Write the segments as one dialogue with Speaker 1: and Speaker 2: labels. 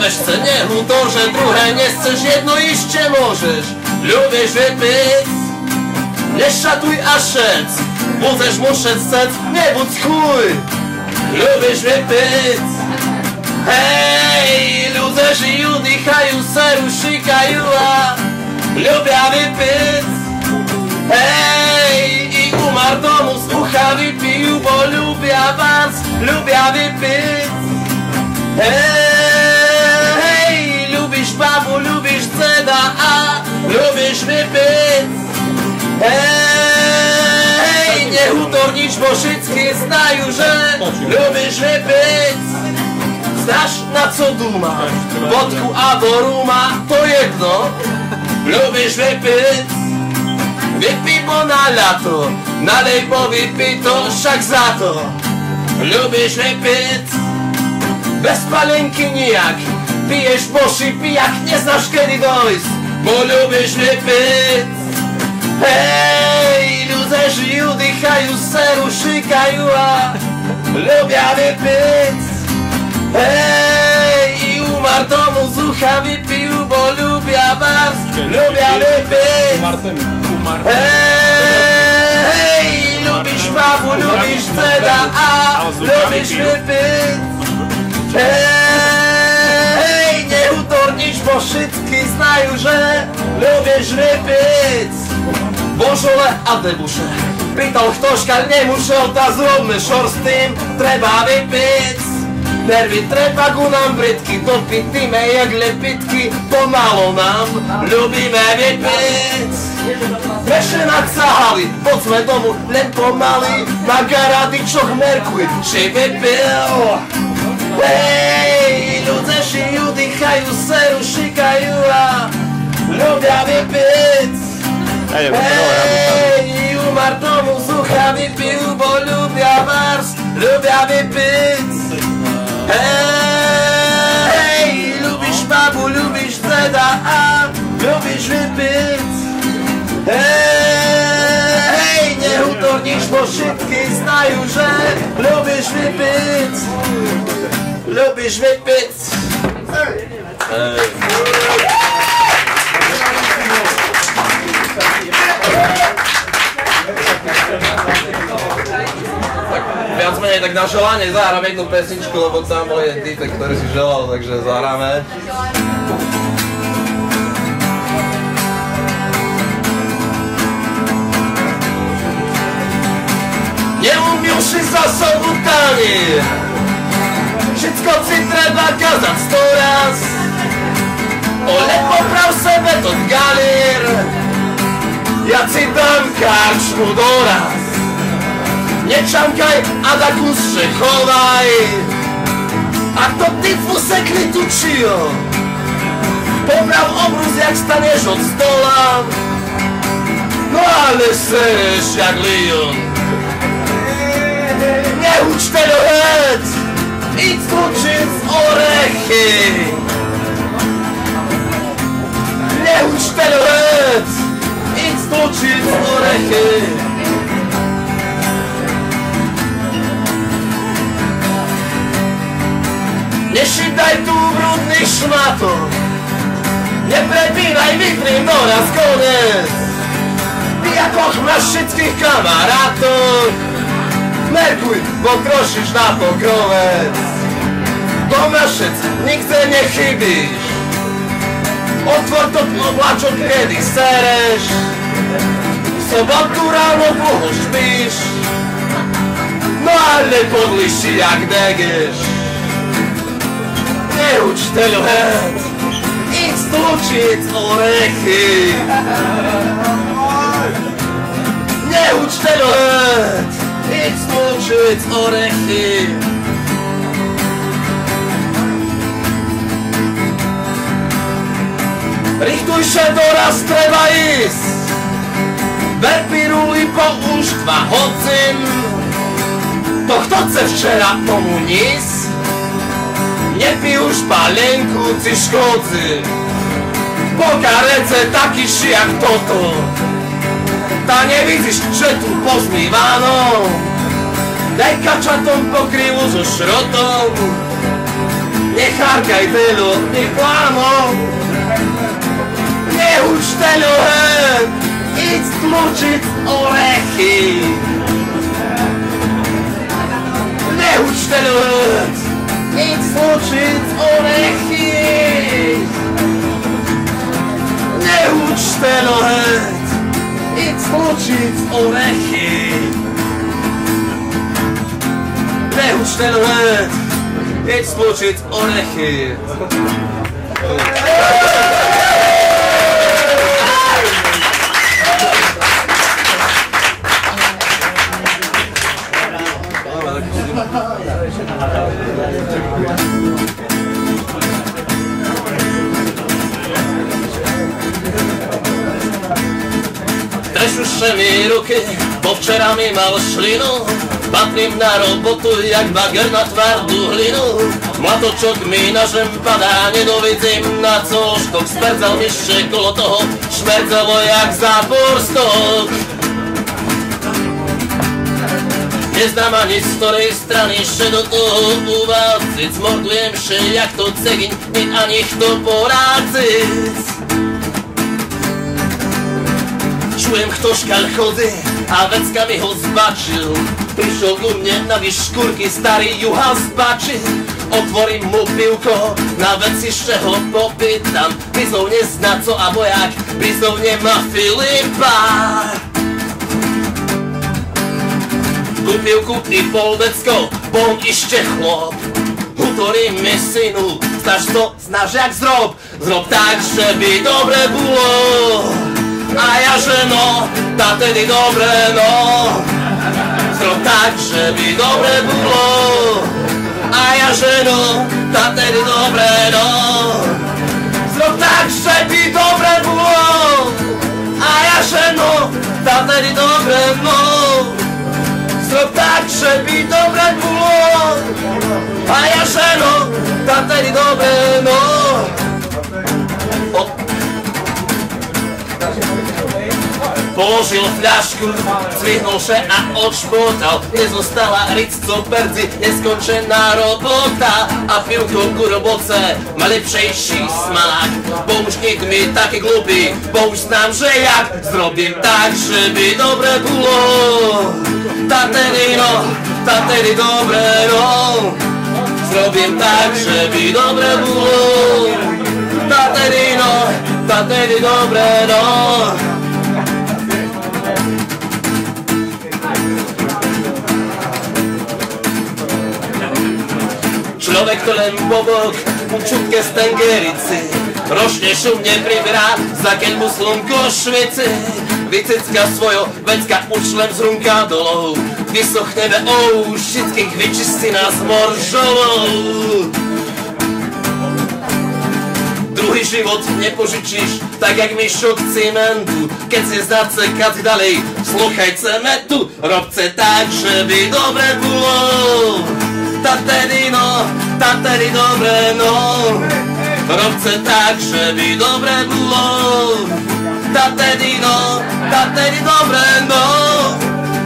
Speaker 1: ładoszce nie mów to, że druhé nie chcesz, jedno iście możesz. Lubisz wypić, nie szatuj a szec, możesz muszeć sec, nie budź chuj. Lubisz wypić, hej, ludzie żyją, dychają, seru szykają, a lubię wypić, hej, i umarł domu z ucha wypił, bo lubię was, lubię wypić, hej, lubisz babu, lubisz ceda, a lubisz wypić, hej, nie hutornicz, bo wszystkie znają, że lubisz wypić. Znasz na co duma, wodku albo ruma, to jedno. Lubisz wypić, wypij bo na lato, nalej bo wypij to wszak za to. Lubisz wypić, bez palenki nijak, pijesz boszy pijak, nie znasz kiedy dojść, bo lubisz wypić. Hej, ludzie żyją, dychają, seru szykają, a lubię wypić. Hej, i umarł domu z ucha wypił, bo lubię was, lubię wypić. Hej, lubisz babu, lubisz ceda, a lubisz wypić. Hej, nie utornicz, bo wszystkie znają, że lubisz wypić. Bonjour, a debusze. Pytał ktoś, ale nie muszę, ta zróbmy szor z tym, trzeba wypić. Nerwy trepagu nam brytki, dopitíme jak lepitky, pomalo nam, lubíme vypiť. Meše nad sahali, pod sme domu, len pomaly, na garadičoch merkuj, či vypil. Hej, ľudia žijú, dýchajú, seru, šikajú a ľubia vypiť. Hej, umar tomu z ucha vypil, bo ľubia vars, ľubia vypiť. Hej, lubisz babu, lubisz ceda, a lubisz wypić. Hej, nie utornicz, bo wszystkie znają, że lubisz wypić. Lubisz wypić. Viac menej tak na želanie zahrám jednu pesničku, lebo tam bol jeden týpek, ktorý si želal, takže zahráme. Neumiuši za sobu tani, všetko si treba kazať 100 raz. Ole poprav sebe to galir, ja ci dám karčmu doraz. Nečamkaj a da kusše chovaj, a to ty fusekli tučio. Poprav obruz jak staneš od stola, no ale sereš jak lion. Neuč telohec, idź tučic orechy. Neuč telohec, idź tučic orechy. Nešidaj tu brudných šmatov, neprebínaj vytrým doraz konec. Ty ako máš všetkých kamarátov, merkuj, bo krošíš na pokrovec. Domašec, nikde nechybíš, otvor to oblačok, kedy sereš. V sobotu ráno dlho špíš, no ale podliši jak degeš. Neuč telohec, idź stłučiť orechy. Neuč telohec, idź stłučiť orechy. Richtuj się, doraz treba ísť, ber piruli po uštva hocim. To kto chce včera, tomu nic. Nie pij już palenku, ci szkodzy, bo karece taki jak toto. Ta nie widzisz, że tu pozmywano, daj kaczatom pokrywu ze szrotą. Nechárkaj tylu reklamou, neuč tylu hen, idź tlučiť orechy. Neuč tylu hen, idź tlučiť orechy. Neuč tylu hen, idź tlučiť orechy. Neuč tylu hen, idź tlučiť orechy. Trešuše mi ruky, bo včera mi mal šlinu. Patrím na robotu, jak bager na tvrdú hlinu. Mlatočok mi na žem padá, nedovidím na coštok. Smrdzal mi ešte kolo toho, šmerdzalo jak záporskok. Neznám ani z ktorej strany še do toho uvádziť. Zmordujem še jak to cegiň, mi ani kto porádziť. Čujem, kto škal chodí a vecka mi ho zbačil. Prišiel ku mne na vyškúrky, starý juhal zbačil. Otvorím mu pivko, na veci ešte ho popýtam. Prizov nezná co a bojak, prizov nemá Filipa. Kúpil kúpny poldecko, bol ešte chlop. Hutorí mi synu, znaš to, znaš jak zrob. Zrob tak, že by dobre bolo. A ja ženo, tá tedy dobre no. Zrob tak, že by dobre bolo. A ja ženo, tá tedy dobre no. Zrob tak, že by dobre bolo. A ja ženo, tá tedy dobre no. Zrob tak, že by dobre bolo. A ja ženo, tá tedy dobre no. Položil fľašku, cvihnul še a odšpotal. Nezostala ricco perdzi, neskončená robota. A pivko ku roboce má lepšejší smak. Bo už nikto mi taký glupý, bo už znám, že jak zrobím tak, že by dobre bolo. Tá tedy dobre no. Zrobím tak, že by dobre bolo. Tá tedy dobre no. Človek to len bobok, u čutke stengerici. Ročne šumne priberá, za keď mu slnko švici. Vycicka svojo, vecka ušlem z runka dolov. Vysochneme všetkých vyčistí nás moržolou. Druhý život nepožičíš, tak jak myšok cimentu. Keď si zacekať ďalej, sluchaj cementu. Robce tak, že by dobre bolo. Tá tedy dobre no. Robce tak, že by dobre bolo. Tá tedy dobre no.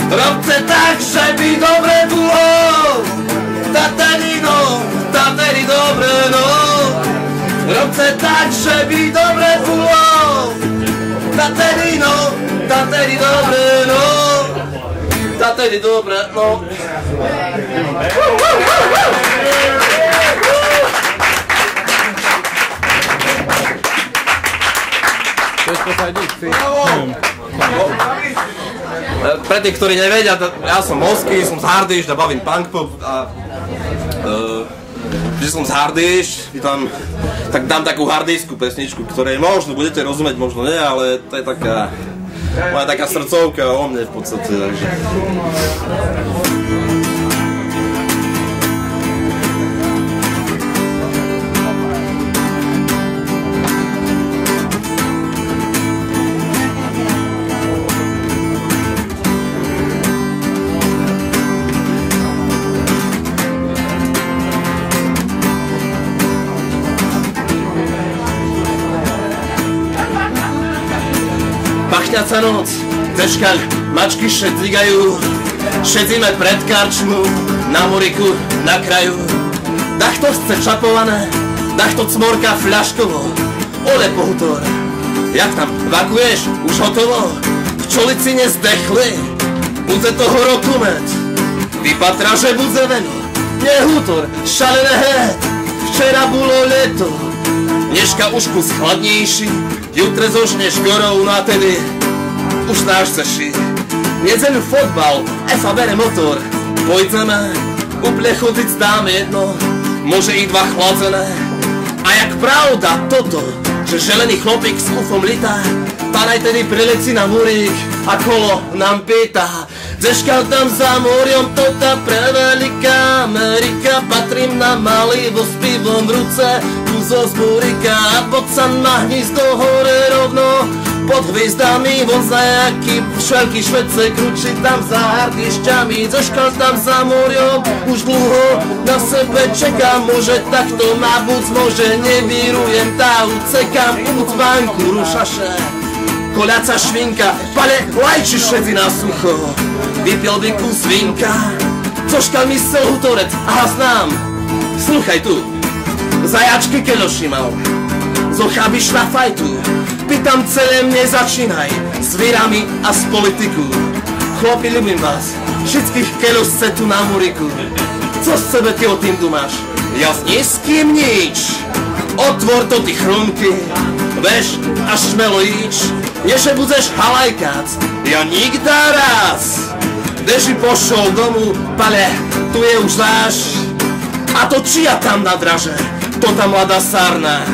Speaker 1: Robce tak, že by dobre bolo. Tá tedy dobre no. Robce tak, že by dobre bolo. Tá tedy dobre no. Tá tedy dobre no. Pre tých, ktorí nevedia, ja som Mosky, som z Hardyš, bavím punk pop a že som z Hardyš, tak dám takú hardijskú pesničku, ktorej možno budete rozumieť, možno nie, ale to je taká moja taká srdcovka o mne v podstate, takže. Pachňaca noc, teškaľ, mačky šedzigajú, šedzíme pred karčmu, na moriku, na kraju. Dach to chce čapované, dach to cmorka fľaškovo. Ole pohutor, jak tam vakuješ, už hotovo? Včolici nezdechli, bude toho roku med. Vypatra, že bude veno, nehútor, šalené hned. Včera bolo leto, dneška už kus chladnejší, jutre zožneš gorou, no a tedy už znáš ceši. Nedzeľu fotbal, Efa bere motor, pojďeme, úplne chodiť dáme jedno, môže i dva chladzené. A jak pravda toto, že želený chlopík s ufom litá, pán aj tedy priletí na múrik a kolo nám pýta. Zeškal tam za moriom, to tá preveliká Amerika, patrím na Malivo s pivom v ruce, kuzo z múrika a pod San Mahnisto hore rovno, pod hviezdami von zajaky, všelky švedce kručí tam za hardišťami. Zeškal tam za moriom, už dlho na sebe čekám, môže takto na buc, môže nevírujem, tá ucekám, buc banku rušaše. Koľaca švinka, pale lajči šedzi na sucho. Vypil by kus vinka, cožkal myslel hutorec, aha znám. Sluchaj tu, zajačky keľoši mal, zochábiš na fajtu. Pýtam celé mne začínaj, s vírami a s politiku. Chlopi, ľubím vás, všetkých keľošce tu na muriku. Co z sebe ty o tým dumáš? Ja s kým nič. Otvor to ty chrumky, veš a šmelo ič. Neže budeš halajkac, ja nikda raz. Deži pošol domu, pale, tu je už náš. A to čia tam na draže, to tá mladá sarna.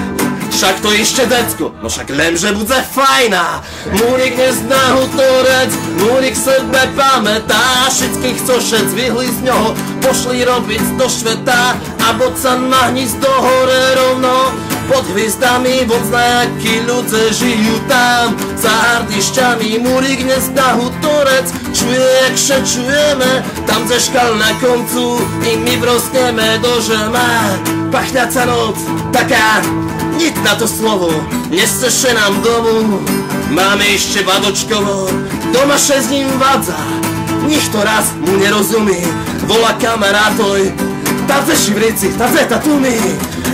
Speaker 1: Však to ešte decko, no však len, že bude fajná. Múrik nezná hutorec, múrik sebe pamätá. Všetkých cošec vyhli z ňoho, pošli robiť do šveta. A bod sa nahni z do hore rovno, pod hviezdami von znajakí ľudze žijú tam. Za hardišťami múrik nezná hutorec, čuje, jak čujeme, tam zeškal na koncu i my vrostneme do žema. Pachňaca noc, taká nic na to slovo, nesteše nám domu, máme ešte vadočkovo, doma še s ním vadza, nikto raz mu nerozumí, volá kamarátoj, tace šivrici, tace tatumi,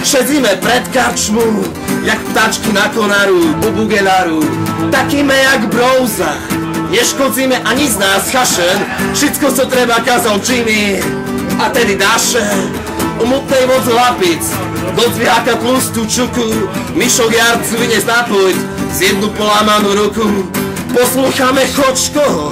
Speaker 1: šedzíme pred karčmu, jak ptačky na konaru, u bugelaru, takíme jak brouza, neškodzíme ani z nás chašen, všetko co treba kazal Jimmy, a tedy dáše, u mutnej moc lapic, do dviháka tlustú čuku, Mišok Jarcu vyniesť nápoj z jednu polámanú ruku. Poslúchame chočkoho,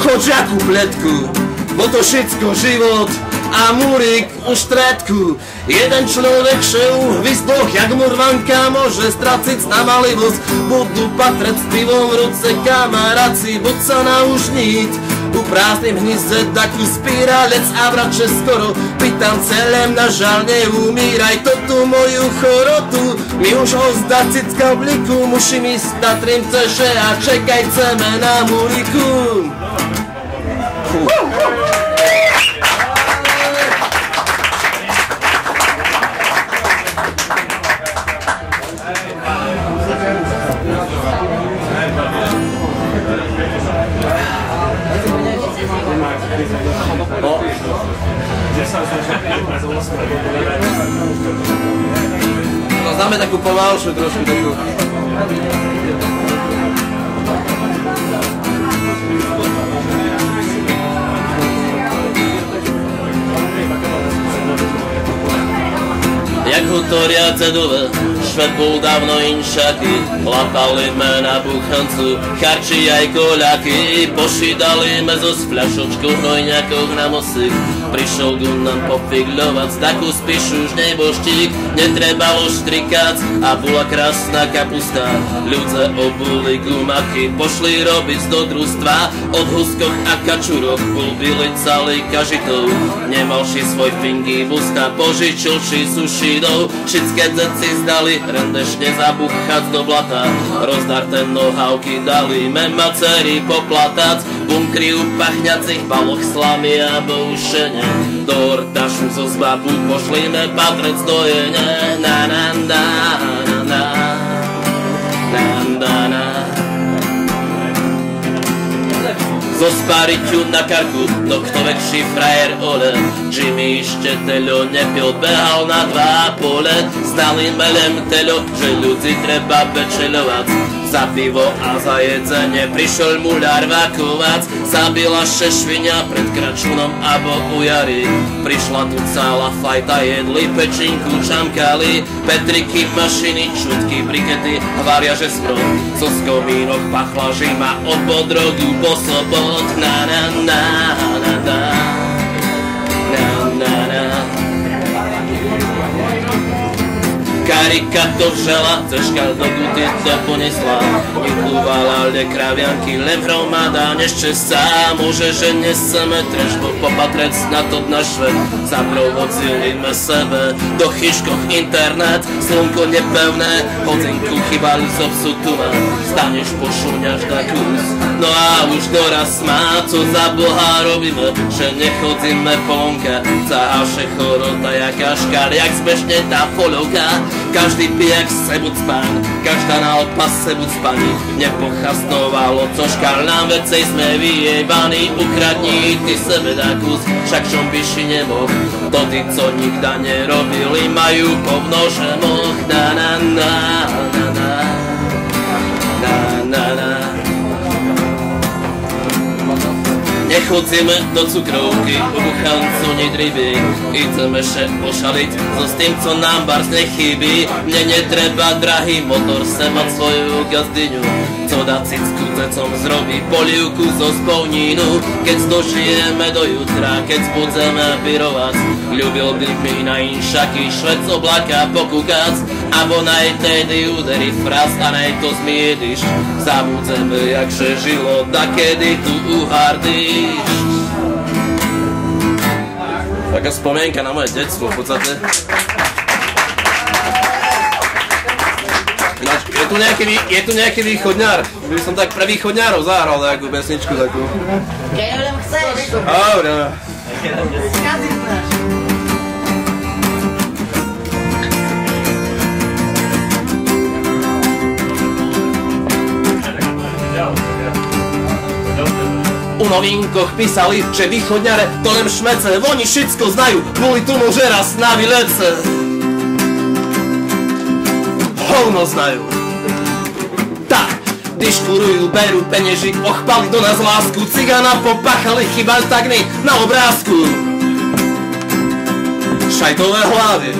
Speaker 1: chočiakú pletku, bo to všetko život a múrik už stredku. Jeden človek še u hvizdoch, jak murvanka môže straciť na malivosť. Budú patrať s pivom v ruce kamaráci, buď sa naužniť. U prázdnym hnízde takú spíralec a vrače skoro. Pýtam celém, na žal neumíraj toto moju chorotu. My už ho zdá cicka v bliku, musím ísť na trimceše a čekajceme na múriku.
Speaker 2: No známe takú pomalšiu trošku takú.
Speaker 3: Jak hutoria cedule, šved bol dávno inšaky, lapali me na buchancu, charči aj koľaky, pošidali me zo s fľašočkou hnojňakov na mosík. Prišiel ku nám pofigľovať, takú spíš už neboštík, netrebalo štrikať a bola krásna kapusta. Ľudze obuli gumaky, pošli robiť do družstva, od huskoch a kačuroch bol byli celý kažitov. Nemal ši svoj fingy v ústa, požičil ši sušidov, všetké deci zdali, rendešne zabuchať do blata. Rozdarté nohavky dali me macery poplatať, bunkry upachňacích baloch slamy a boušene. Do ortašu zo zbabu pošlíme patrec do jene. Na na na na na na na na. Zospariť ju na karku, to kto väčší frajer ole. Jimmy ešte telo nepil, behal na 2 pole. Znali melem telo, že ľudí treba bečeľovať. Za pivo a za jedzenie prišiel muľár vakovac. Zabila šešvinia pred kračunom abo u jary. Prišla tu celá fajta, jedli pečinku, čamkali. Petriky, mašiny, čutky, brikety, varia že smrod. Co z komínok pachla žima, od podrogu po sobot. Na na na na na na na na. Karika to vžela, ceška do guty to ponesla. Vyplúvala ľudia kravianky, len hromada nešťastá. Môže, že neseme trežbu popatrec na to naše. Zaprovocili me sebe, do chyškoch internet. Slnko nepevné, hodinku chybali so psu tuma. Staneš, pošúňaš na kus. No a už doraz má, co za Boha robíme, že nechodíme po lonke. Zahaše chorota, jaká škál, jak zbežne tá polovka. Každý pijak se buď spán, každá nálpa se buď spaní. Nepochastovalo, co škál nám vecej sme vyjebaní. Ukradni ty sebe na kus, však čom by si nemoh. To ty, co nikda nerobili, majú povnože moh. Na na na na na na na na. Nechodzíme do cukrovky, buchancu nedrybí. Ideme še pošaliť so s tým, co nám bars nechybí. Mne netreba drahý motor, sem mať svoju gazdyňu. Co dá cicku cecom zrobí polievku zo spolnínu. Keď dožijeme do jutra, keď budeme birovať. Ľubil by mi na inšaky švec oblaka pokúkať. Abo najtedy uderi fraz a nej to zmiediš. Zabudzeme, jakže žilo, da kedy tu uhardíš. Taká spomienka na moje detstvo v podstate. Je tu nejaký východňár. By som tak pre východňárov zahral nejakú pesničku takú.
Speaker 4: Keď len chceš.
Speaker 3: Dobre.
Speaker 4: Skazy znáš.
Speaker 1: U novinkoch písali, že východňare to len šmece. Oni všetko znajú, kvôli tomu, že raz na vylece. Hovno znajú. Tak, diškurujú, berú peniežik, ochpali do nás lásku. Cigana popachali, chýbajú tagny na obrázku. Šajtové hlavy.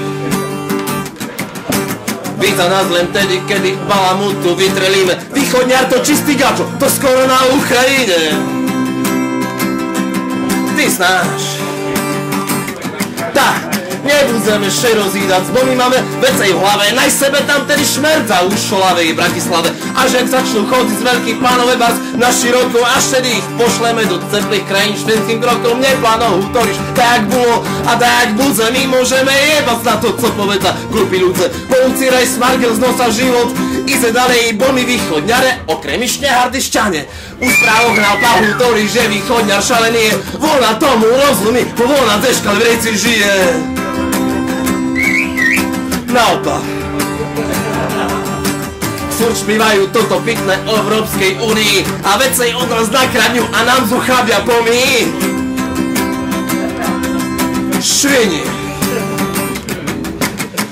Speaker 1: Víta nás len tedy, kedy balamutu vytrelíme. Východňar to čistý gačo, to skoro na Ukrajine. Ty znáš. Tak, nebudeme še rozídať, bo my máme vecej v hlave. Naj sebe tam tedy šmerdza už šolavej Bratislave. Až jak začnú chodiť z veľkých pánové bars na široko, až tedy ich pošleme do teplých krajín švedským krokom. Neplánohu toríš, tak bolo a tak budze. My môžeme jebať na to, co povedza glupí ľudze. Poucíraj smargel z nosa život, ide dalej, bo my východňare, okrem išne hardyšťane. U správok na pahu torí, že východňar šalený je. Volna tomu rozumí, bo volna deškal v reci žije. Naopak. Furt špívajú toto pekné o Európskej únii a vecej od nás nakradňu a nám zuchabia pomí. Švini.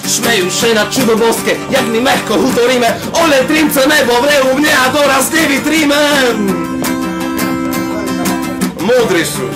Speaker 1: Šmejú še na čudoboske, jak my mehko hutoríme. Ole trimce nebo vrejú mne a doraz nevytríme. Múdri sú.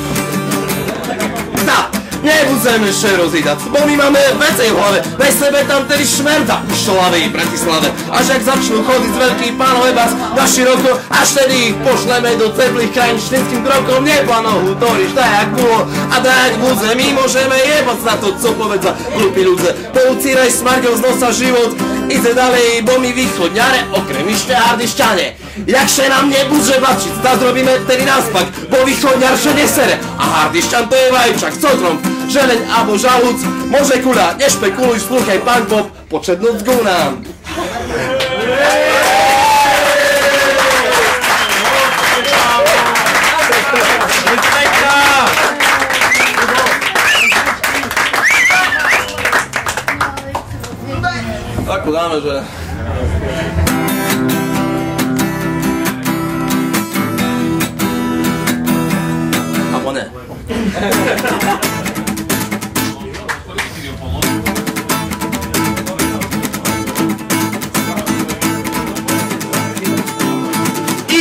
Speaker 1: Nebudeme še rozídať, bo my máme vecej v hlave. Veď sebe tam tedy šmerda v šolavej Bratislave. Až ak začnú chodiť z veľkých pánov bars na široko, až tedy ich pošleme do teplých krajín švedským krokom. Neplánohu toríš, tak bolo a tak budze. My môžeme jebať na to, co povedza glupí ľudze. Poucíraj smargel z nosa život, ide dalej, bo my východňare, okrem išne hardyšťane. Jakže nám nebudže bačiť, zda zrobíme tedy náspak, bo východňar še nesere. A hardyšťan to je vajčak, co tromp, želeň abo žalúc, môže kula, nešpekuluj, slúchaj pán pop, početnúť gúnam. Takú dáme, že...
Speaker 2: alebo ne?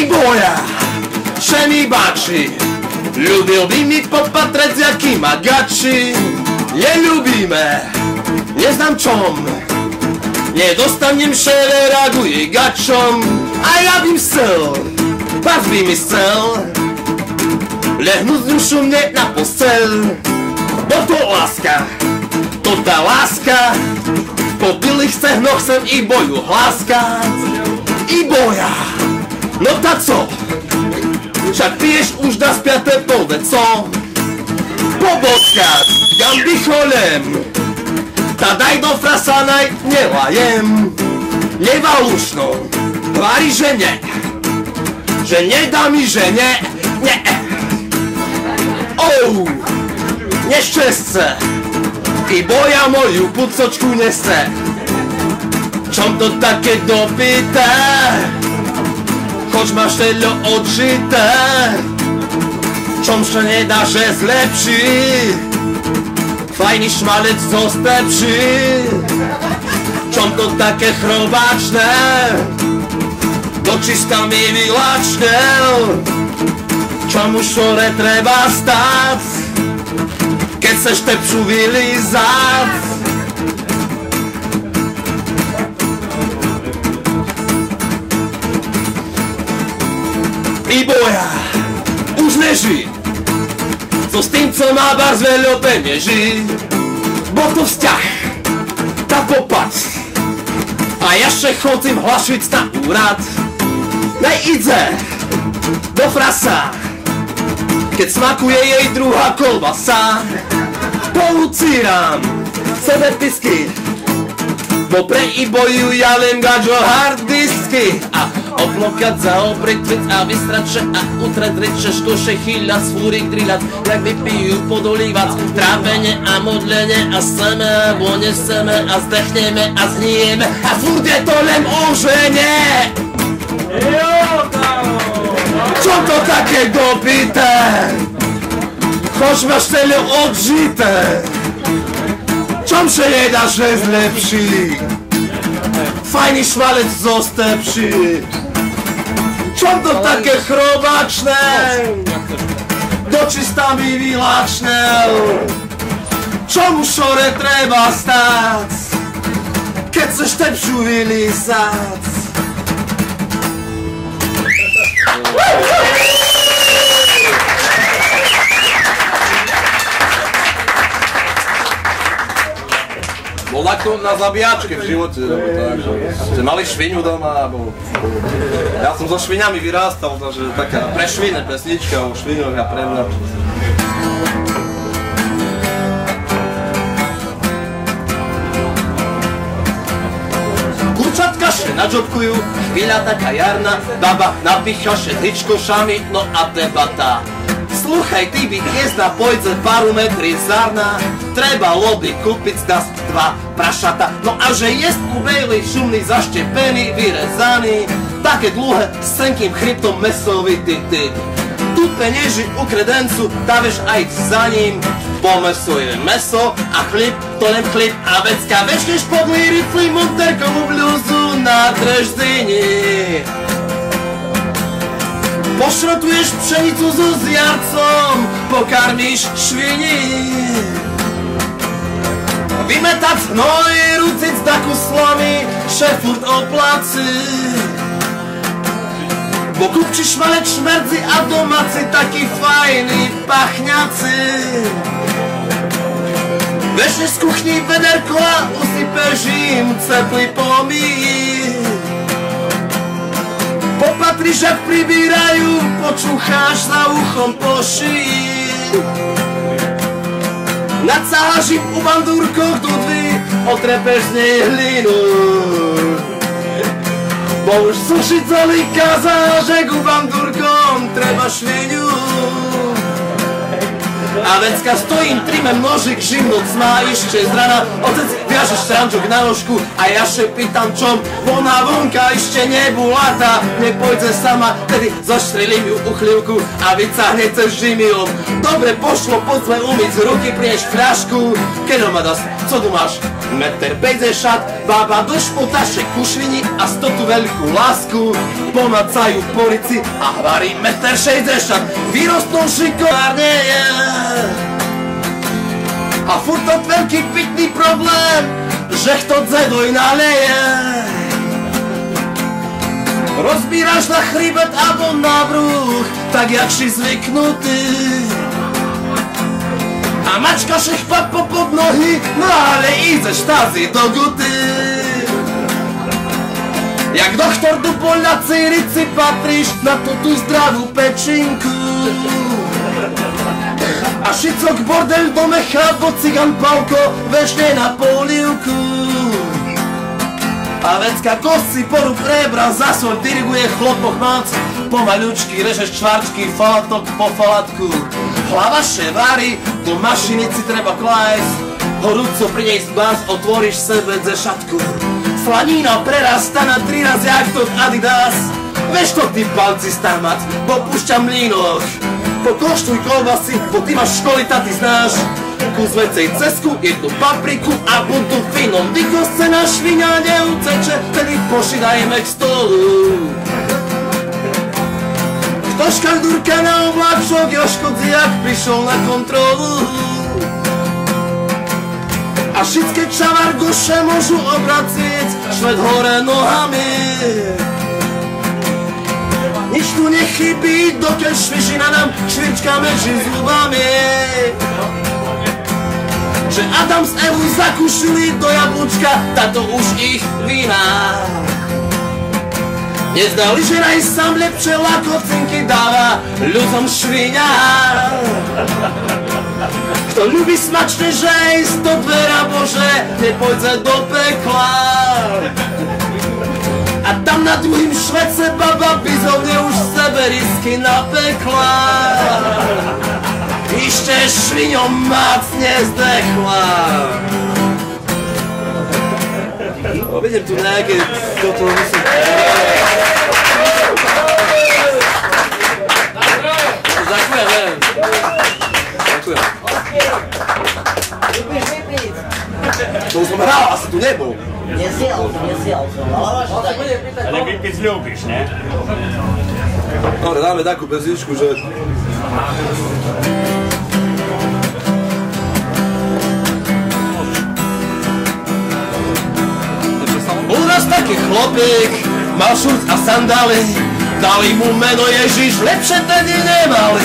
Speaker 1: Boja, že mi bačí, ľúbil by mi popatrec, jaký má gači. Neľúbime, neznám čom, nedostanem šere, reaguje gačom. A ja bym chcel, pak by mi chcel lehnúť z ňu šumne na posteľ. Bo to láska, to tá láska, po bylých stehnoch chcem i boju hláskať. I boja, no tak co? Však piješ už na spiaté polde, co? Poboskať, gamby cholem, tá daj do frasanaj, nelajem. Nevalušno, tvári, že ne, že nedá mi, že ne, ne. Nešťastce, i boja moju pucočku nese. Čom to také dopité? Choć masz tyle odżyte, czom się nie da, że zlepszy. Fajny szmalec zostapszy, czom to takie chrobaczne, do czysta mi wylaczne. Czemu szore trzeba stać, kiedy chcesz te przywilizać? I boja, už leží, co s tým, co má bar z veľa penieží. Bo to vzťah, tá popac, a ja še chodím hlašiť na úrad. Nejde do frasa, keď smakuje jej druhá kolbasa. Polucíram sebe pisky, bo pre i boju ja len gadžo harddisky. A oplokať za oprytvic a vystrače a utrať reče škoše chýľať, svúrik drilať, jak vypijú podolívac. Trávenie a modlenie a seme a neseme a zdechneme a zhnijeme a furt je to len o žene. Čo to také dopité? Choć masz tyle odžité, čom się nie da, że zlepší. Fajny šmalec zostapší. Čom to také chrobačné, dočista mi vylačné. Čomu šore treba stať, keď chceš tepšu vylízať?
Speaker 2: Bola to na zabíjačke v živote, že mali šviňu doma, alebo... Ja som so šviňami vyrástal, takže taká pre švine pesnička o šviňoch a pre mňa.
Speaker 1: Kurčatka še nadžobkujú, chvíľa taká jarná, baba napícha še hličkošami, no a debata. Sluchaj, ty by jezda pojde paru metri zárna, trebalo by kúpiť zdas dva prašata. No a že jest ubejlý, šumný, zaštepený, vyrezaný, také dlhé, s tenkým chryptom mesovitý typ. Tu penieži u kredencu dávaš aj za ním, po meso je meso a chlip, to len chlip a vecka. Večneš podlý rifli monterkovú bluzu na Dreždini. Pošrotuješ pšenicu so zjarcom, pokarmiš švini. Vymetať hnoj, ruciť takú slomy, šefurt oplaci. Bo kupči šmalec šmerdzi a domáci taký fajný pachňaci. Večneš z kuchni vederko a usypeš im ceplý pomíj. Popatriš, ak pribírajú, počúcháš za uchom po šíji. Nacáhaš im u bandúrkoch do dví, otrepeš z nej hlinu. Bo už sušiť celý kazal, že ku bandúrkom treba šviňu. A vecka stojím, trimem nožik, žimnúc má ešte z rana. Otec viaže štrančok na nožku a ja še pýtam čom. Ona vonka ešte nebulata, nepojde sama, tedy zaštrelím ju uchlivku a vycahne cez žimion. Dobre pošlo, poďme umyť z ruky, prineš fľašku. Keďo ma das, co tu máš? 1,50 m, baba do špotaše kušvini a 100 tu veľkú lásku. Pomacajú porici a hvarí 1,60 m, vyrostnú šikovárne je. A furt to veľký pitný problém, že kto dzedoj naleje. Rozbíraš na chrbet alebo na bruch, tak jak si zvyknutý. A mačkaš ich pod nohy, no ale ideš tazi do guty. Jak doktor do na Cyrici patríš na tú zdravú pečinku. A šicok bordel do mecha, bo cigan Pavko vešne na polivku. A vecka kosci porúb rebra, zasol diriguje chlopok mac. Pomaľučky režeš čvarčky, falatok po falatku. Hlava ševári, do mašinici treba klásť. Horúco priniesť bás, otvoríš sebe ze šatku. Slanína prerastá na 3 razy jak to Adidas. Veš to ty palci stamať, bo púšťam mlínoch. Pokoštuj kolbasy, bo ty máš školy, ta ty znáš. Kus vecej cesku, jednu papriku a buntu finom. Vykoscená šviňa neuceče, tedy pošidajme k stolu. Kto škaldúrka na obláčok, Jožko Dziak prišiel na kontrolu. A všetké čavargoše môžu obracieť šved hore nohami. Nič tu nechybí, dokiaľ švižina nám švička medzi zubami. Že Adam s Evu zakúšili do jablúčka, táto už ich vina. Nezdali, že raj sám lepšie lakocinky dáva ľuďom šviňa. Kto ľubí smačne žejsť, to dvera Bože nepojde do pekla. A tam na druhým švece baba bizovne už sebe risky napekla. Ešte šviňom mácne zdechla. Vidím tu nejaké, toto musím... Ďakujem, neviem. Ďakujem.
Speaker 4: Vypíš.
Speaker 1: To som hral, asi tu nebol.
Speaker 4: Nesiel som, ale máš tak.
Speaker 5: Ale vypiť ľúbiš, ne?
Speaker 2: Dobre, dáme takú pesničku, že...
Speaker 1: Bol raz taký chlopík, mal šurc a sandály, dali mu meno Ježiš, lepšie tedy nemali.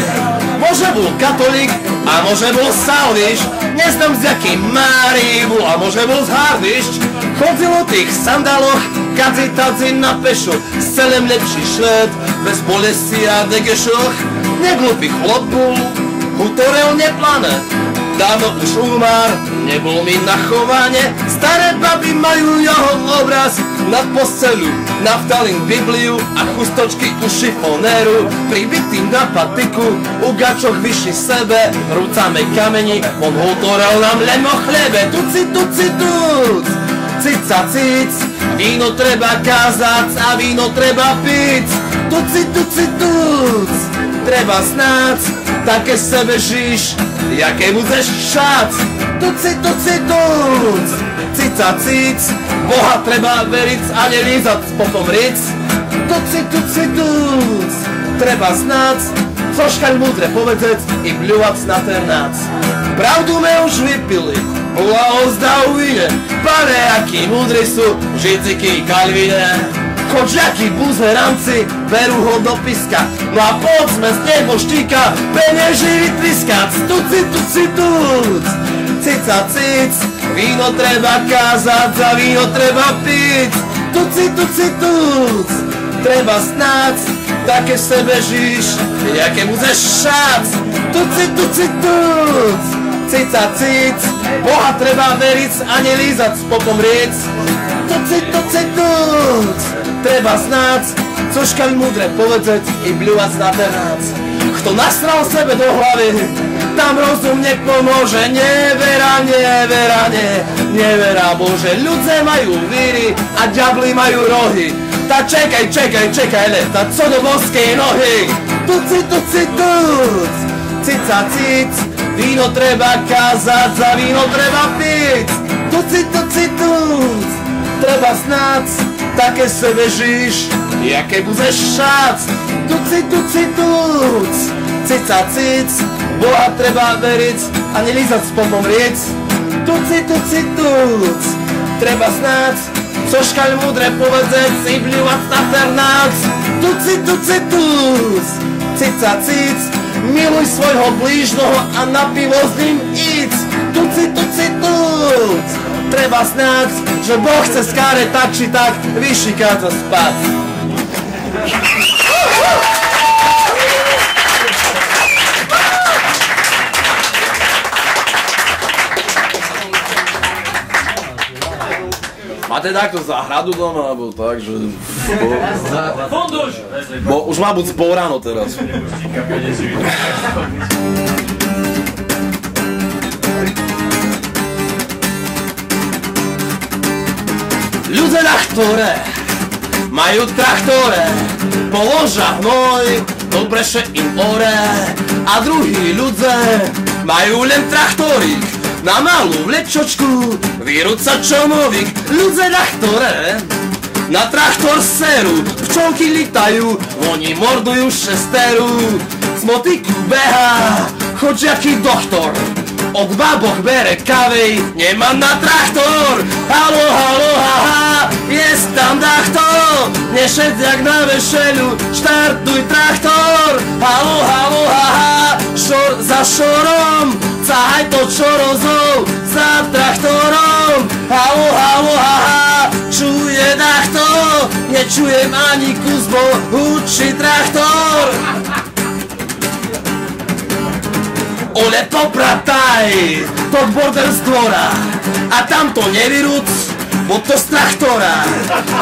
Speaker 1: Môže bol katolík a môže bol Salviš, neznám z jakým Márii bol a môže bol z Hardišť. Chodil o tých sandáloch, kadzi na pešo, s celým lepší šved, bez bolesti a degešoch. Neglupý chlop bol, hutorel neplane, dávno už umár, nebol mi na chovanie. Staré baby majú jeho obraz nad posteľu, naftalín Bibliu a chustočky u šifonéru. Pribitý na patiku, u gačoch vyšší sebe, rúcame kameni, on hutorel nám len o chlebe. Tuci, cica, cic, víno treba kázať a víno treba piť. Tuci, treba snáť, také sebe žiš, jaké budeš šať. Tuci, cica, cic, Boha treba veriť a nelízať potom ric. Tuci, treba snáť, troškaľ múdre povedať i bľuvať na ten nác. Pravdu me už vypili, bola ozda uvine, pane, akí múdri sú židziky i kalvine. Chodžiaky, buzeranci, berú ho do piska, no a poďme z nebo štíka, peneži vytliskať. Tuci, cica, cic, víno treba kázať, za víno treba piť. Tuci, treba snáť, také sebe žiš, jaké budeš šať. Tuci, cica, cic, Boha treba veriť a nelízať s popom riec. Tuci, treba snáť, cožkaľ múdre povedať i bľuvať na ten nác. Kto nasral sebe do hlavy, tam rozum nepomôže. Nevera, nevera, nevera, Bože. Ľudia majú víry a diabli majú rohy. Tak čekaj, leta, co do boskej nohy. Tuci, tuc, cica, cic. Víno treba kázať, za víno treba piť. Tuci, tuc, treba snáť, také sebe žiš, jaké budeš šác. Tuci, tuc, cica, cic. Boha treba veriť a nelízať s popom riec. Tuci, tuc, treba snáť, co škaľ múdre povedzeť, si vľúvať na ternác. Tuci, tuc, cica, cic. Miluj svojho blížnoho a na pivo s ním íď. Tuci, tuc, treba snáť, že Boh chce skáre tak či tak vyšikať a spať.
Speaker 2: Máte takto záhradu doma, alebo tak, že... Bo už má buď pol ráno teraz.
Speaker 1: Ľudia na ktoré majú traktore, položia hnoj, dobreše im ore. A druhí ľudia majú len traktorík na malú vlečočku, výruca čomovík. Ľudia na ktoré na traktor seru, včelky litajú, oni mordujú šesteru. Z motiku beha chodžiaký doktor, od baboch bere kavej, nemám na traktor. Halo, halo, haha, jest tam dachto, nešet jak na vešelu, štartuj traktor. Halo, halo, haha, šor za šorom, cahaj to čorozov za traktorom. Halo, halo, haha, čuje dachto, nečujem ani kuzbo, hučí traktor. Ole poprataj, to border z dvora a tamto nevyrúc, bo to z traktora.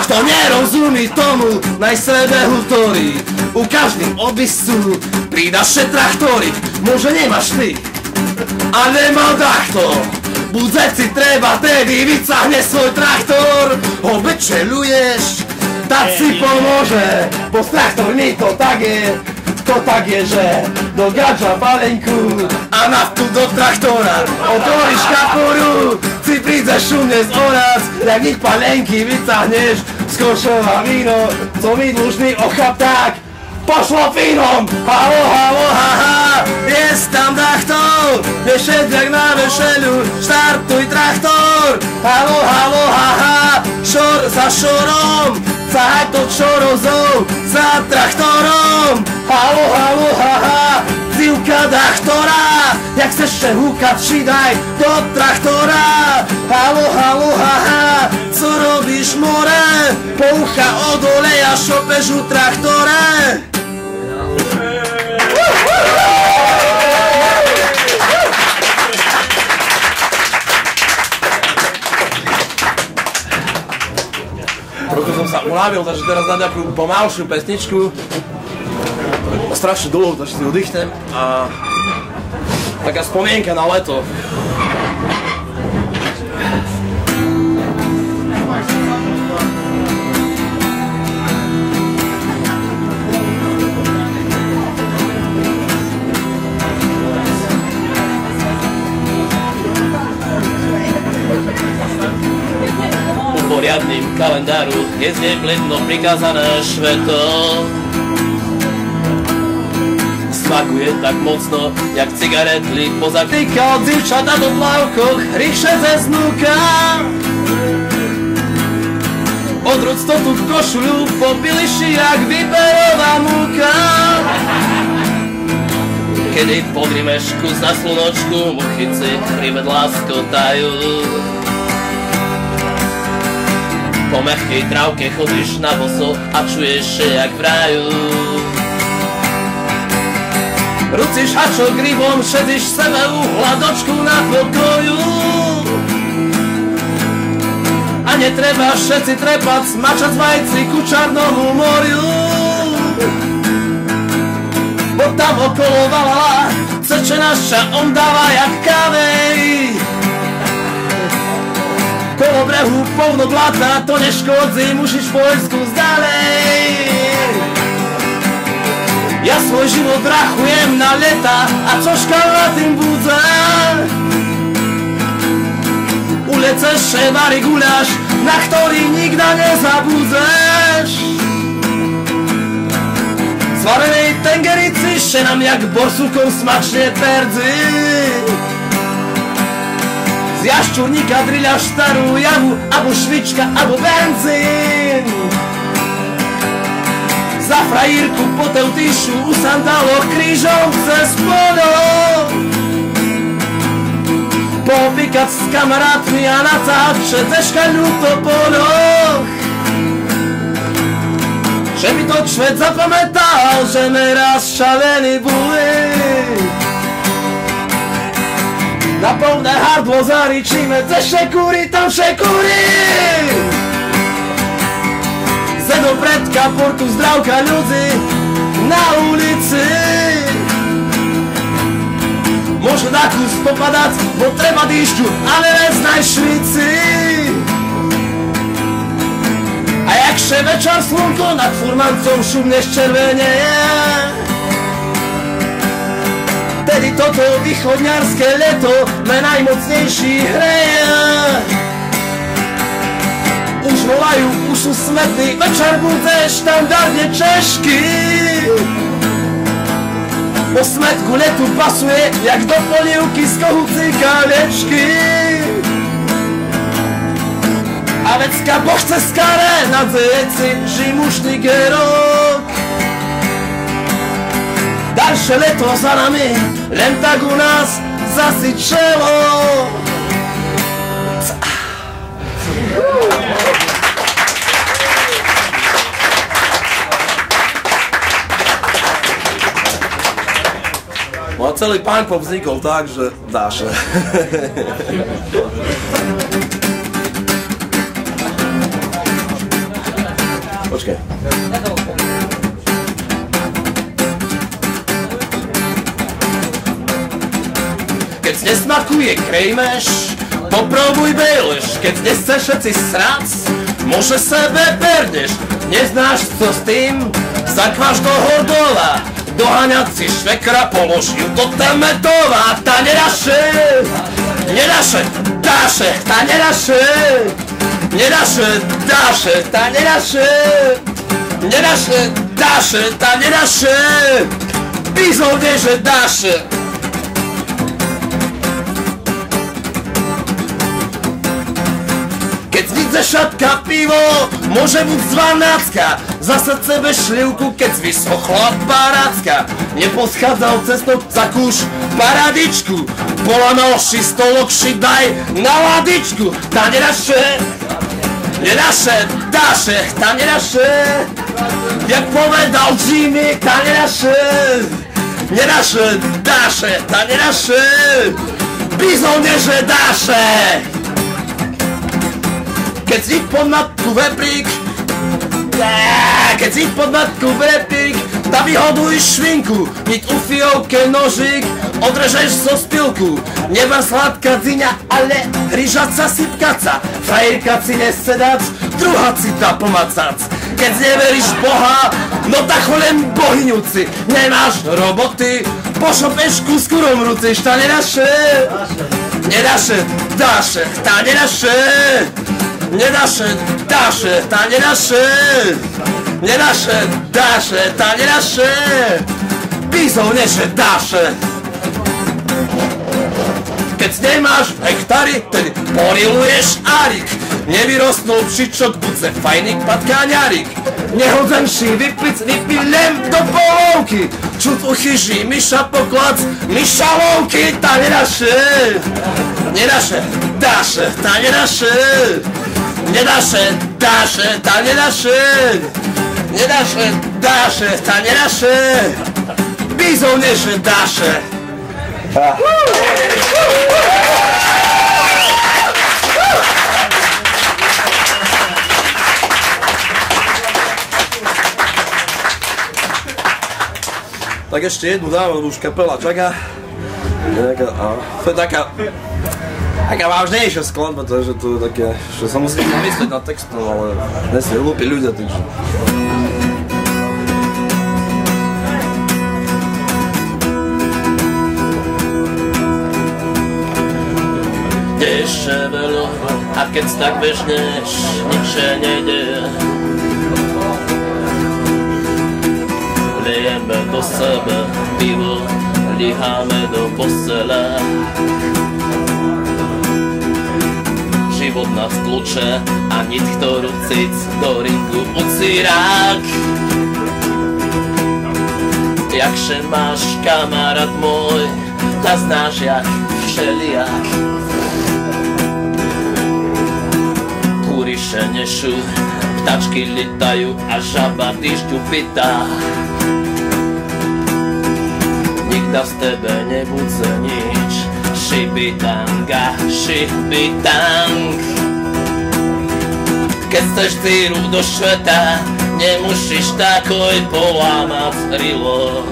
Speaker 1: Kto nerozumí tomu, naj sebe hutorí. U každým obisu pridaše traktorík, môže nemáš ty, a nemal dachto. Budzeť si treba, tedy vycahne svoj traktor. Ho bečeluješ, tak si pomôže, bo s traktormi to tak je. To tak je, že do gadža balenku a naftu do traktora. Otvoríš kaporu, si prídeš šumne z oraz, jak nich palenky vycahneš, skošová víno, co mi dlužný ochap tak, pošlo vínom. Halo, halo, haha, jest tam dachto, nešet jak na vešelu, štartuj traktor. Halo, halo, haha, šor za šorom, cahaj to čorozov za traktorom. Halo, halo, haha, zivka dachtora, jak chceš še húkať, přidaj do traktora. Halo, halo, haha, co robíš more, poucha od oleja, šopeš u traktore.
Speaker 2: Trochu som sa unavil, takže teraz dám nejakú pomalšiu pesničku. Strašne dlho, takže si oddychnem. A taká spomienka na leto.
Speaker 3: Poriadnym kalendáru je zneplidno prikázané šveto. Smakuje tak mocno, jak cigaretli pozatýkal divčata do plavkoch, rýchše ze znúka. Odrúd to tu v košuľu, popiliši jak výberová múka. Kedy podrimeš kus na slunočku, muchyci hrybe láskotajú. Po mehkej trávke chodíš na boso a čuješ se jak v raju. Rucíš hačo grivom, šedíš sebe u hladočku na pokoju. A netreba všetci trepať, smačať vajci ku Čarnomu moriu. Bo
Speaker 1: tam okolo vala, ceče naša on dáva jak kávej. Kolo brehu povno blata, to neškodzi, musíš pojsť kus ďalej. Ja svoj život rachujem na leta, a čoška na tým budze. Ulice ševary guľaš, na ktorý nikda nezabudzeš. Zvarenej tengerici šenam jak borsukom smačne perdzi. Z jaščurníka driľaš starú javu, abo švička, abo benzín. Za frajírku potev tyšu u sandáloch krížom cez polo. Popíkať s kamarátmi a natáčať ze škaľu to poloch. Že by to čvet zapamätal, že me raz šalení boli. Na plné hardlo zaričíme, ze šekúry tam šekúry. Zedo pred kaportu zdravka ľudí na ulici. Môže na kus popadať, bo treba dýšťu, ale neznaj švici. A jakže večer slunko nad furmancom šumne zčervenieje. Tedy toto východňarské leto me najmocnejší hreje. Už volajú, už sú smetní, večer bude štandardne Češky. Po smetku letu pasuje, jak do polievky z kohúci kaliečky. A vecka bohce skare na dzeci, žimušný gerok. Ďalšie leto za nami, len tak u nás zasičelo.
Speaker 2: No a celý punk pop vznikol tak, že dáše. Počkaj.
Speaker 1: Keď nesmakuje krejmeš, popróbuj bejleš. Keď nechceš všetci srac, môže sebe perdeš. Neznáš co s tým, zakváš do hordola. Doháňať si švekra, polož ju do temetova. Ta nedaše, nedaše, dáše, ta nedaše. Nedaše, dáše, ta nedaše. Nedaše, dáše, ta nedaše. Bizovne, že dáše. Keď zvidze šatka pivo, môže byť zvanácka. Za srdce bez šlivku, keď vysochla parácka. Neposchádzal cestou, zakúš paradičku. Polamal ši stolok, ši daj na ladičku. Ta nedaše, nedaše, dáše, ta nedaše. Jak povedal Jimmy, ta nedaše. Nedaše, dáše, ta nedaše. Bizovne, že dáše. Keď si pod matku veprík, keď si pod matku veprík, ta vyhoduj švinku, niť u fiovke nožík, odrežeš zo spilku. Neba sladká dyňa, ale hryžaca sypkaca, frajerka si nesedac, druhá si ta pomacac. Keď neveríš Boha, no tak ho len bohyňuci, nemáš roboty, pošopeš kuskurom ruci, šta nedaše, nedaše, dáše, ta nedaše. Nedaše, dáše, ta nedaše. Nedaše, dáše, ta nedaše. Bizovne, že dáše. Keď nemáš hektary, tedy poriluješ árik. Nevyrostnul pšičok, buďse fajník patkáňarik. Nehodzenší vypilem do polovky. Čud uchyží myša poklac, myšalovky, ta nedaše. Nedaše, dáše, ta nedaše. Nedaše, dáše, ta nedaše. Nedaše, dáše, ta nedaše. Bizovne, že dáše.
Speaker 2: Tak ešte jednu dáme, lebo už kapela čaká. To je taká vážnejšia skladba, takže to je také, že sa musím zamyslieť nad textom, ale dnes sú hlúpi ľudia, takže...
Speaker 3: Ešte veľa, a keď tak bežneš, nič nejde. Lejeme do sebe pivo, líháme do postele. Život nás tluče a nit, ktorú cic do ringu ucírák. Jakže máš, kamarát môj, ta znáš jak všelijak. Kúriše nešú, ptačky litajú a žaba dýžďu pitá. Nikda z tebe nebudze nič, šibitanga, šibitang. Keď chceš dýru do šveta, nemusíš takoj polámať rilo.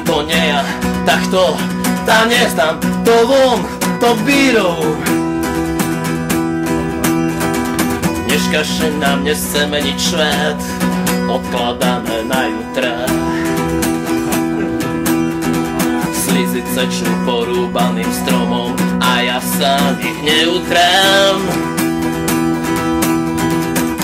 Speaker 3: To nie ja, tak to, tá neznám, to von, to bírov. Neškaše nám nechce meniť švet, odkladáme na jutra. Slízy cečnú porúbaným stromom a ja sa ich neutrám.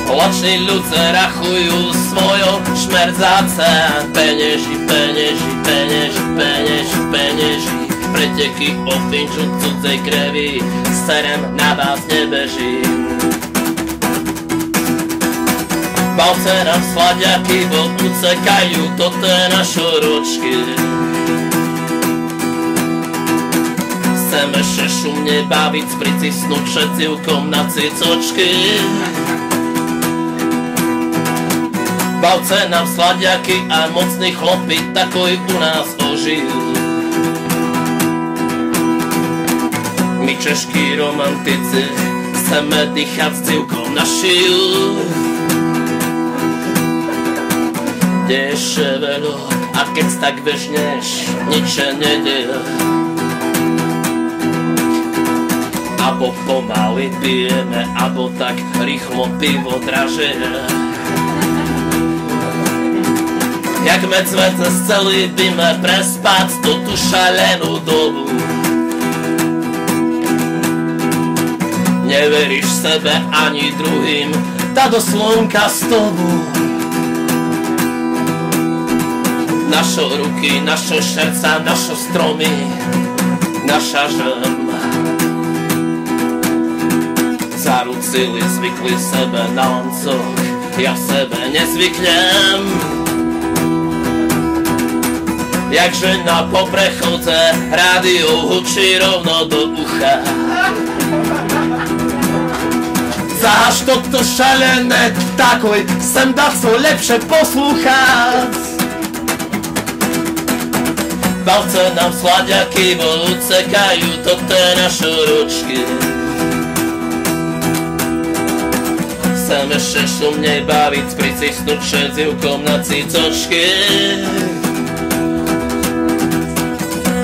Speaker 3: Lační ľudze rachujú svojo šmerdzáce. Penieži, penieži, penieži, penieži, penieži. Preteky o finču cudzej krevi, serem na vás nebežím. Palce nám sladiaky vo ucekajú, toto je našo ručky. Chceme še šumne baviť, pricisnúť šecivkom na cicočky. Palce nám sladiaky a mocný chlopy, takoj u nás ožijú. My češkí romantici chceme dýchať s civkom na šiju. Deše veľo, a keď tak bežneš, nič nedeje. Abo pomaly pijeme, abo tak rýchlo pivo dražeje. Jak medvede chceli by me prespať tú šalenú dobu. Neveríš sebe ani druhým, tá do slnka z tobu. Našo ruky, našo srdca, našo stromy, naša žem. Zarucili, zvykli sebe na lancoch, ja sebe nezvyknem. Jakže na poprechodze rádio hučí rovno do ucha. Zaž toto šalené, takoj sem dá co lepšie poslúchať. Palce nám sladiaky vo ucekajú, toto je našo ručky. Chceme še šumnej baviť, pricisnúť šedzivkom na cicočky.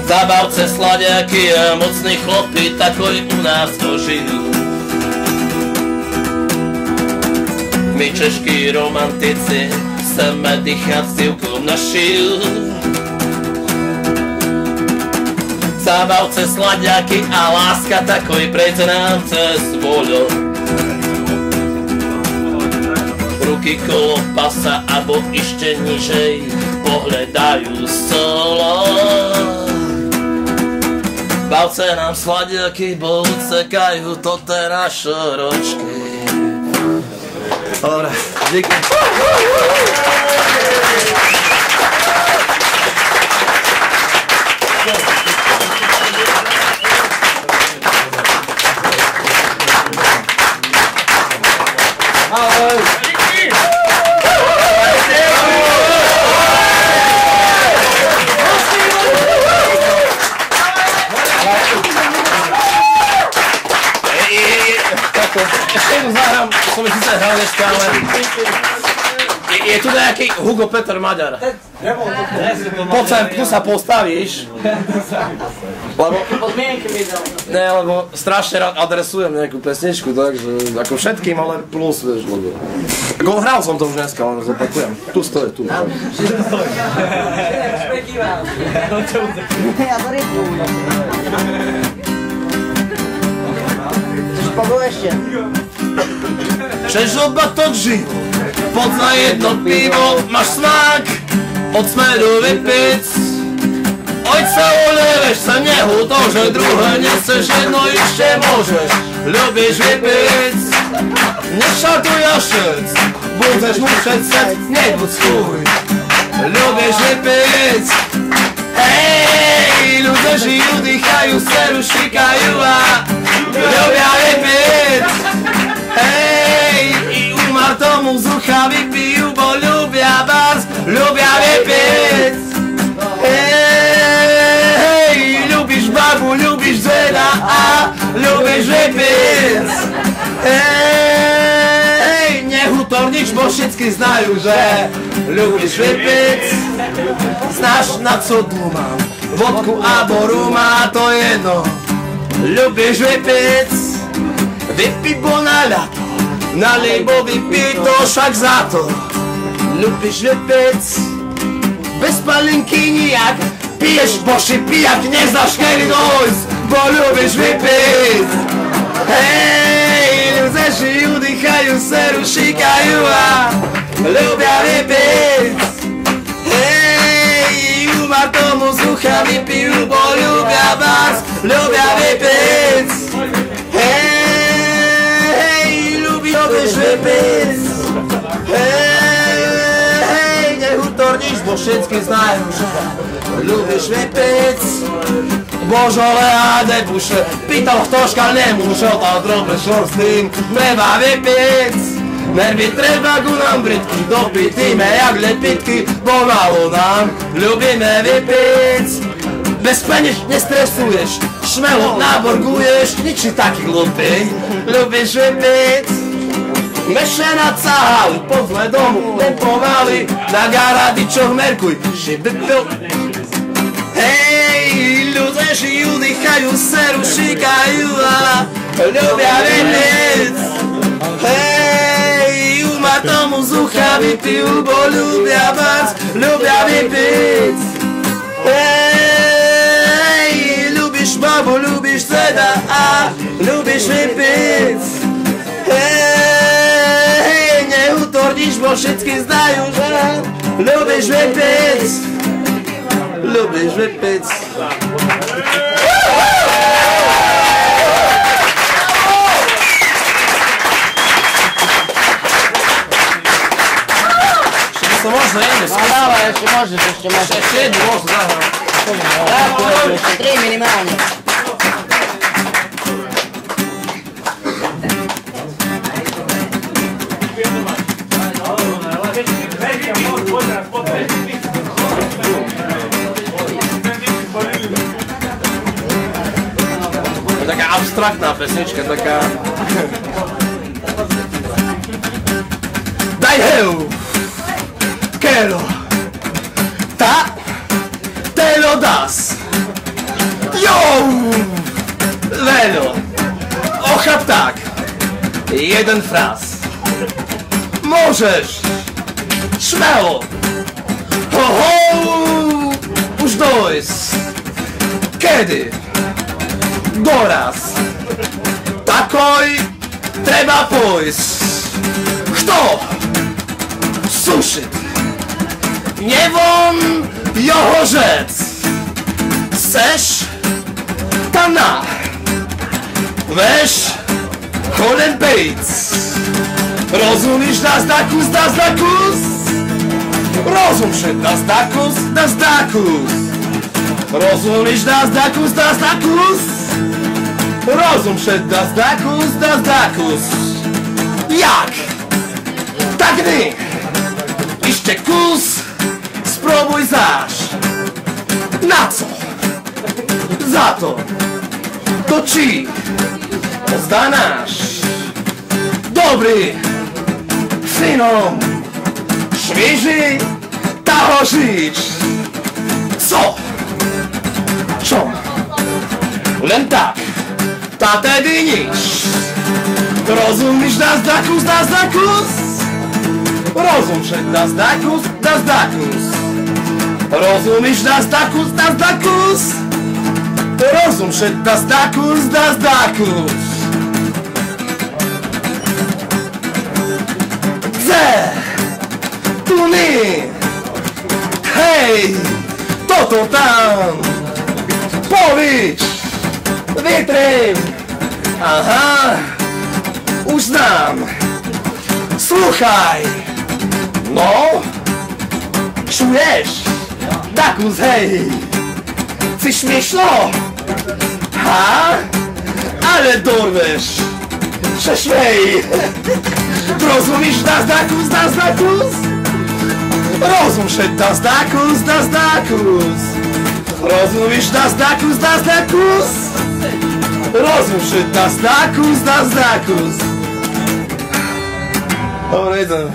Speaker 3: Zabavce sladiaky a mocní chlopy, takoj u nás ožijú. My češkí romantici chceme dýchať s civkom na šiju. Zabavce sladiaky a láska, takoj prejde nám cez voľo. Ruky kolo pasa, abo ešte nižej pohľadajú solo. Bavce nám sladiaky, bo ucekajú, toto je našo ročky.
Speaker 2: Dobre, díky. Ahoj.
Speaker 3: Ešte jednu zahrám, som mi síce hral dneska, ale
Speaker 1: Je tu nejaký Hugo Peter Maďar. Poď sem, tu sa postavíš. Lebo... Ne, lebo strašne rád adresujem nejakú pesničku, takže ako všetkým, ale plus, vieš, lebo... Ako hral som to už dneska, len zopakujem. Tu stojí, tu.
Speaker 4: Ja to rytmu. Spolu ešte.
Speaker 1: Přežoba to živo, pod za jedno pivo, máš smak, od smeru vypic. Oj se uleveš se něhu, to, že druhé nechceš, jedno ještě můžeš, ľubíš vypic. Nešatuj jašec, budeš mušet se, nebuď svůj, ľubíš vypic. Hej, ľudia žijú, dýchajú, seru, šikajú a ľubia vypic. Hej, i umar tomu z ucha vypijú, bo ľubia vás, ľubia vypic. Hej, ľubíš babu, ľubíš džeda a ľubíš vypic. Hej, nehutorníš, bo všetky znajú, že ľubíš vypic. Znáš, na co dúmam, vodku abo ruma, to jedno, ľubíš vypic. Vypij bo na ľato, nalej bo vypij to však za to. Ľubíš vypic, bez palinky nijak, piješ boši pijak, neznáš kedy dojsť, bo ľubíš vypic. Hej, ľudia žijú, dýchajú, seru, šikajú a ľubia vypic. Hej, umar tomu z ucha vypijú, bo ľubia vás, ľubia vypic. Ľubíš vypic. Hej, nehutorníš, bo všetky znajú, že ľubíš vypic. Božole a debuše, pýtal ktoška, nemôže tam drobe šorstým, treba vypic. Nervy treba ku nám britky, dopitíme jak lepitky, bo malo nám, ľubíme vypic. Bez peněž nestresuješ, šmelo naborguješ, nič si taký glupý, ľubíš vypic. Mešena cahali, pozle domu, tempovali, na garadičoch merkuj, že by pil. Hej, ľudia žijú, dýchajú, seru, šikajú a ľubia vypic. Hej, umar tomu z ucha vypijú, bo ľubia vás, ľubia vypic. Hej, ľubíš babu, ľubíš deda a ľubíš vypic. Hej, nehutorníš, bo všetky znajú, že ľubíš vypic. Ľubíš vypic. Ešte sa možno jedne skúsiť.
Speaker 4: No dávaj, ešte môžeš.
Speaker 1: Ešte jednu možno zahrám.
Speaker 4: Ešte 3 minimálne.
Speaker 1: Taká abstraktná pesnička, taká... Daj heu, kero, ta, te lo das. Jo, velo, ochap tak, jeden fraz. Możesz, śmiało, ho ho, už dojsť. Kiedy? Doraz. Takoj treba pójść. Kto? Suszy. Nie won jeho rzec. Chcesz? Ta na. Weź kolen pejc. Rozumiesz das dakus, das dakus? Rozum się das dakus, das dakus. Rozumiesz das dakus, das dakus? Rozum się das dakus, das dakus. Jak? Tak nie. Iście kus, spróbuj zaś. Na co? Za to. To ci zda nasz dobry synom Świeży taho żyć. Co? Co? Len tak, ta tedy nic. Rozumiesz, dazdakus, dazdakus? Rozum przed dazdakus, dazdakus. Rozumiesz, dazdakus, dazdakus? Rozum przed dazdakus, dazdakus. Chcę! Tu nie! Hej! To tam! Powiedz! Witrem! Aha! Uznam! Słuchaj! No? Czujesz? Dakus, hej! Ty śmieszno? Ha? Ale dorwesz! Prześmiej! Rozumiesz, dazdakus, dazdakus? Rozum szedł, dazdakus, dazdakus! Rozumiesz, dazdakus, dazdakus? Rozum szedł, dazdakus, dazdakus! Dobra, idę.